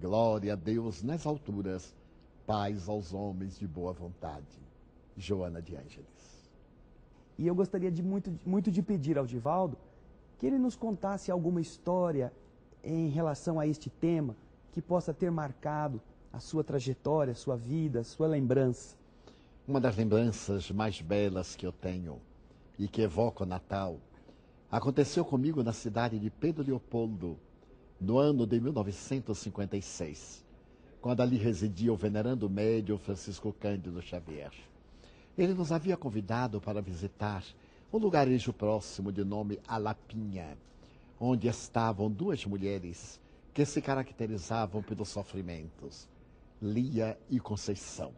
Glória a Deus nas alturas, paz aos homens de boa vontade. Joana de Ângeles. E eu gostaria muito de pedir ao Divaldo que ele nos contasse alguma história em relação a este tema que possa ter marcado a sua trajetória, a sua vida, a sua lembrança. Uma das lembranças mais belas que eu tenho e que evoca o Natal aconteceu comigo na cidade de Pedro Leopoldo, no ano de 1956, quando ali residia o venerando médium Francisco Cândido Xavier. Ele nos havia convidado para visitar um lugarejo próximo de nome Alapinha, onde estavam duas mulheres que se caracterizavam pelos sofrimentos, Lia e Conceição.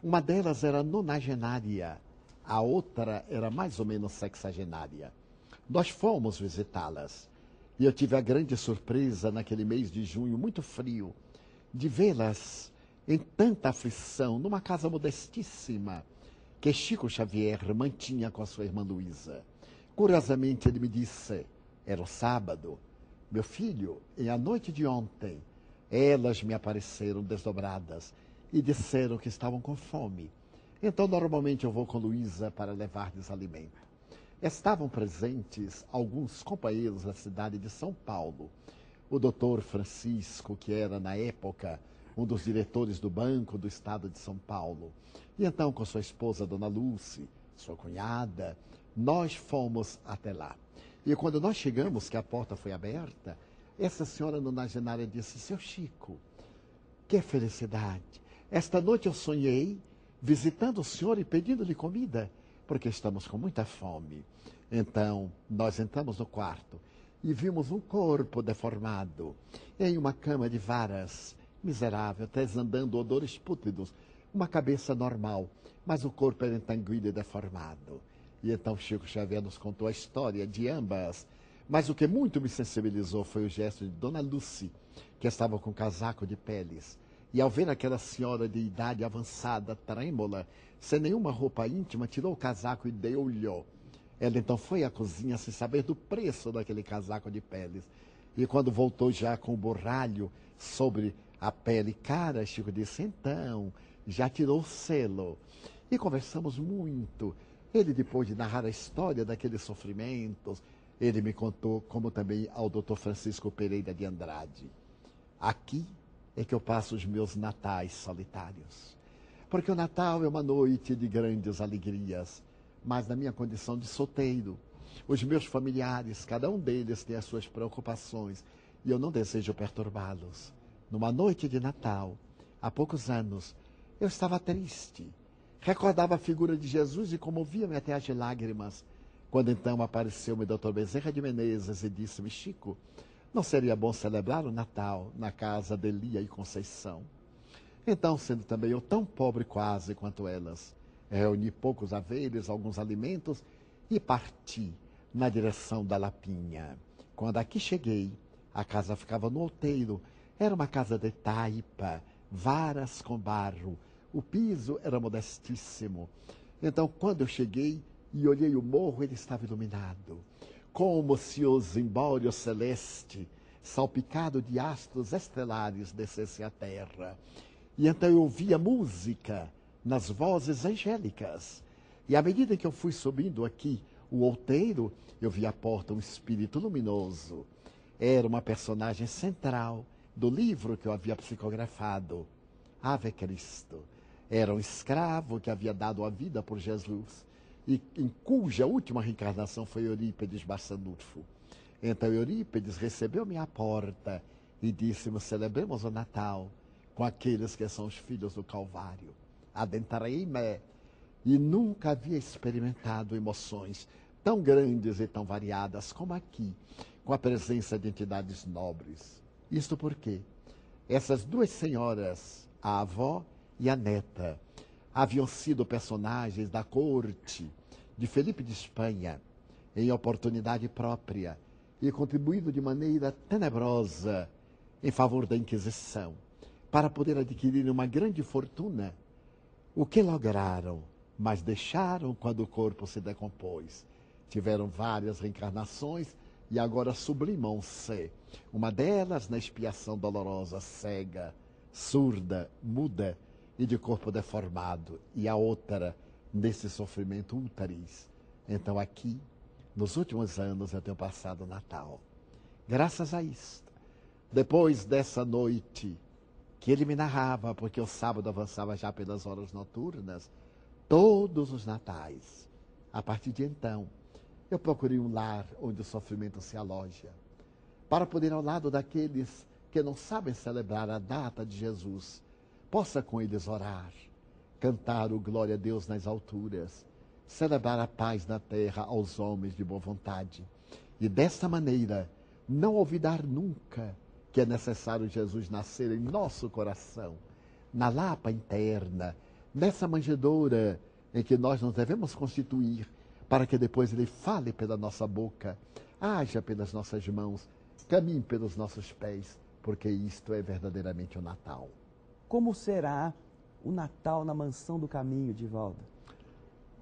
Uma delas era nonagenária, a outra era mais ou menos sexagenária. Nós fomos visitá-las e eu tive a grande surpresa naquele mês de junho muito frio de vê-las em tanta aflição numa casa modestíssima que Chico Xavier mantinha com a sua irmã Luísa. Curiosamente ele me disse, era o sábado, meu filho, em a noite de ontem, elas me apareceram desdobradas e disseram que estavam com fome. Então, normalmente eu vou com Luísa para levar-lhes alimento. Estavam presentes alguns companheiros da cidade de São Paulo. O doutor Francisco, que era, na época, um dos diretores do Banco do Estado de São Paulo. E então, com sua esposa, Dona Lúcia, sua cunhada, nós fomos até lá. E quando nós chegamos, que a porta foi aberta, essa senhora nonagenária disse, seu Chico, que felicidade! Esta noite eu sonhei visitando o senhor e pedindo-lhe comida, porque estamos com muita fome. Então, nós entramos no quarto e vimos um corpo deformado em uma cama de varas, miserável, transandando odores pútridos, uma cabeça normal, mas o corpo era entanguido e deformado. E então Chico Xavier nos contou a história de ambas. Mas o que muito me sensibilizou foi o gesto de Dona Lucy, que estava com um casaco de peles. E ao ver aquela senhora de idade avançada, trêmula, sem nenhuma roupa íntima, tirou o casaco e deu-lhe. Ela então foi à cozinha sem saber do preço daquele casaco de peles. E quando voltou já com o borralho sobre a pele cara, Chico disse, então, já tirou o selo. E conversamos muito. Ele, depois de narrar a história daqueles sofrimentos, ele me contou, como também ao doutor Francisco Pereira de Andrade. Aqui é que eu passo os meus natais solitários. Porque o Natal é uma noite de grandes alegrias, mas na minha condição de solteiro, os meus familiares, cada um deles tem as suas preocupações, e eu não desejo perturbá-los. Numa noite de Natal, há poucos anos, eu estava triste. Recordava a figura de Jesus e comovia-me até as lágrimas. Quando então apareceu-me o doutor Bezerra de Menezes e disse-me, Chico, não seria bom celebrar o Natal na casa de Lia e Conceição? Então, sendo também eu tão pobre quase quanto elas, reuni poucos haveres, alguns alimentos e parti na direção da Lapinha. Quando aqui cheguei, a casa ficava no outeiro, era uma casa de taipa, varas com barro, o piso era modestíssimo. Então, quando eu cheguei e olhei o morro, ele estava iluminado, como se o zimbório celeste, salpicado de astros estelares, descesse à terra. E então eu ouvia música nas vozes angélicas. E à medida que eu fui subindo aqui o outeiro, eu vi à porta um espírito luminoso. Era uma personagem central do livro que eu havia psicografado, Ave Cristo. Era um escravo que havia dado a vida por Jesus e em cuja última reencarnação foi Eurípides Barçanufo. Então Eurípides recebeu-me à porta e disse-me, celebremos o Natal com aqueles que são os filhos do Calvário. Adentrei-me e nunca havia experimentado emoções tão grandes e tão variadas como aqui, com a presença de entidades nobres. Isto porque essas duas senhoras, a avó e a neta, haviam sido personagens da corte de Felipe de Espanha, em oportunidade própria, e contribuído de maneira tenebrosa em favor da Inquisição, para poder adquirir uma grande fortuna. O que lograram, mas deixaram quando o corpo se decompôs. Tiveram várias reencarnações e agora sublimam-se. Uma delas na expiação dolorosa, cega, surda, muda e de corpo deformado, e a outra nesse sofrimento ulterior. Então aqui, nos últimos anos, eu tenho passado o Natal. Graças a isto, depois dessa noite que ele me narrava, porque o sábado avançava já pelas horas noturnas, todos os natais, a partir de então, eu procurei um lar onde o sofrimento se aloja, para poder, ao lado daqueles que não sabem celebrar a data de Jesus, possa com eles orar, cantar o glória a Deus nas alturas, celebrar a paz na terra aos homens de boa vontade. E dessa maneira, não olvidar nunca que é necessário Jesus nascer em nosso coração, na lapa interna, nessa manjedoura em que nós nos devemos constituir, para que depois ele fale pela nossa boca, haja pelas nossas mãos, caminhe pelos nossos pés, porque isto é verdadeiramente o Natal. Como será o Natal na Mansão do Caminho, Divaldo?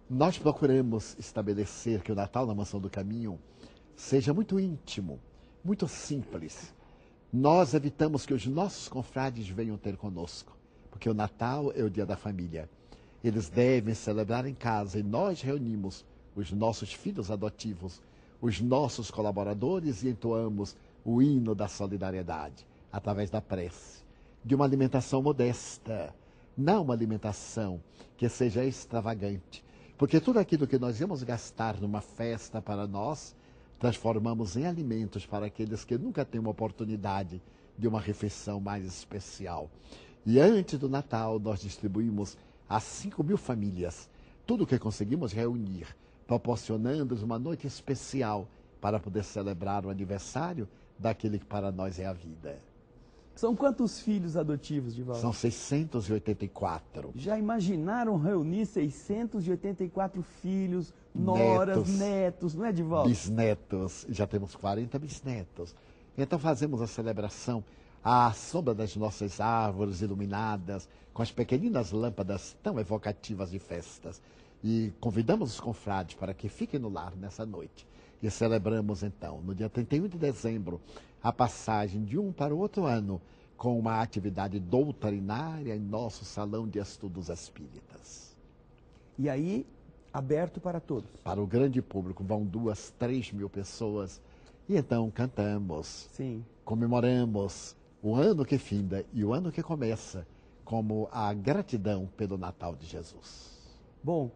Nós procuramos estabelecer que o Natal na Mansão do Caminho seja muito íntimo, muito simples. Nós evitamos que os nossos confrades venham ter conosco, porque o Natal é o dia da família. Eles devem celebrar em casa e nós reunimos os nossos filhos adotivos, os nossos colaboradores e entoamos o hino da solidariedade, através da prece, de uma alimentação modesta, não uma alimentação que seja extravagante, porque tudo aquilo que nós íamos gastar numa festa para nós, transformamos em alimentos para aqueles que nunca têm uma oportunidade de uma refeição mais especial. E antes do Natal, nós distribuímos a 5.000 famílias tudo o que conseguimos reunir, proporcionando-lhes uma noite especial para poder celebrar o aniversário daquele que para nós é a vida. São quantos filhos adotivos, Divaldo? São 684. Já imaginaram reunir 684 filhos, noras, netos, não é, Divaldo? Bisnetos, já temos 40 bisnetos. Então fazemos a celebração à sombra das nossas árvores iluminadas, com as pequeninas lâmpadas tão evocativas de festas. E convidamos os confrades para que fiquem no lar nessa noite. E celebramos então, no dia 31 de dezembro, a passagem de um para o outro ano, com uma atividade doutrinária em nosso salão de estudos espíritas. E aí, aberto para todos? Para o grande público, vão 2.000, 3.000 pessoas. E então cantamos, sim, comemoramos o ano que finda e o ano que começa, como a gratidão pelo Natal de Jesus. Bom,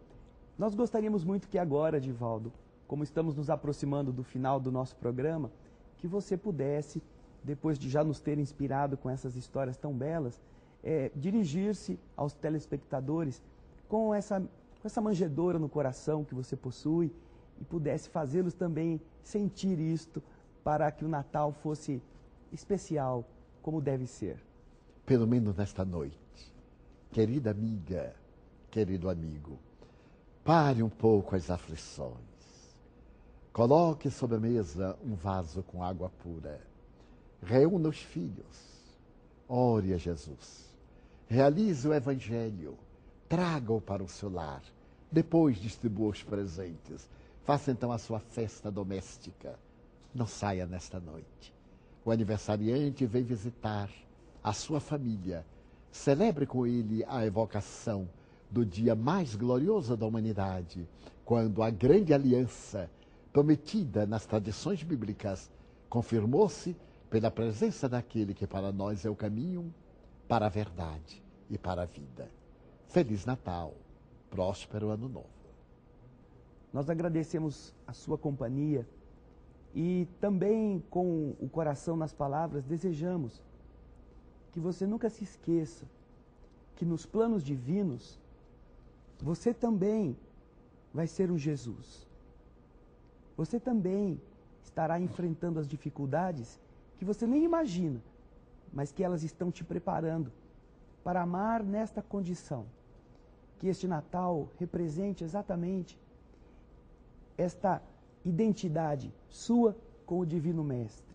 nós gostaríamos muito que agora, Divaldo, como estamos nos aproximando do final do nosso programa, que você pudesse, depois de já nos ter inspirado com essas histórias tão belas, dirigir-se aos telespectadores com essa manjedoura no coração que você possui e pudesse fazê-los também sentir isto para que o Natal fosse especial, como deve ser. Pelo menos nesta noite, querida amiga, querido amigo, pare um pouco as aflições. Coloque sobre a mesa um vaso com água pura. Reúna os filhos. Ore a Jesus. Realize o Evangelho. Traga-o para o seu lar. Depois distribua os presentes. Faça então a sua festa doméstica. Não saia nesta noite. O aniversariante vem visitar a sua família. Celebre com ele a evocação do dia mais glorioso da humanidade, quando a grande aliança prometida nas tradições bíblicas confirmou-se pela presença daquele que para nós é o caminho para a verdade e para a vida. Feliz Natal, próspero Ano Novo. Nós agradecemos a sua companhia e também com o coração nas palavras desejamos que você nunca se esqueça que nos planos divinos você também vai ser um Jesus. Você também estará enfrentando as dificuldades que você nem imagina, mas que elas estão te preparando para amar nesta condição. Que este Natal represente exatamente esta identidade sua com o Divino Mestre.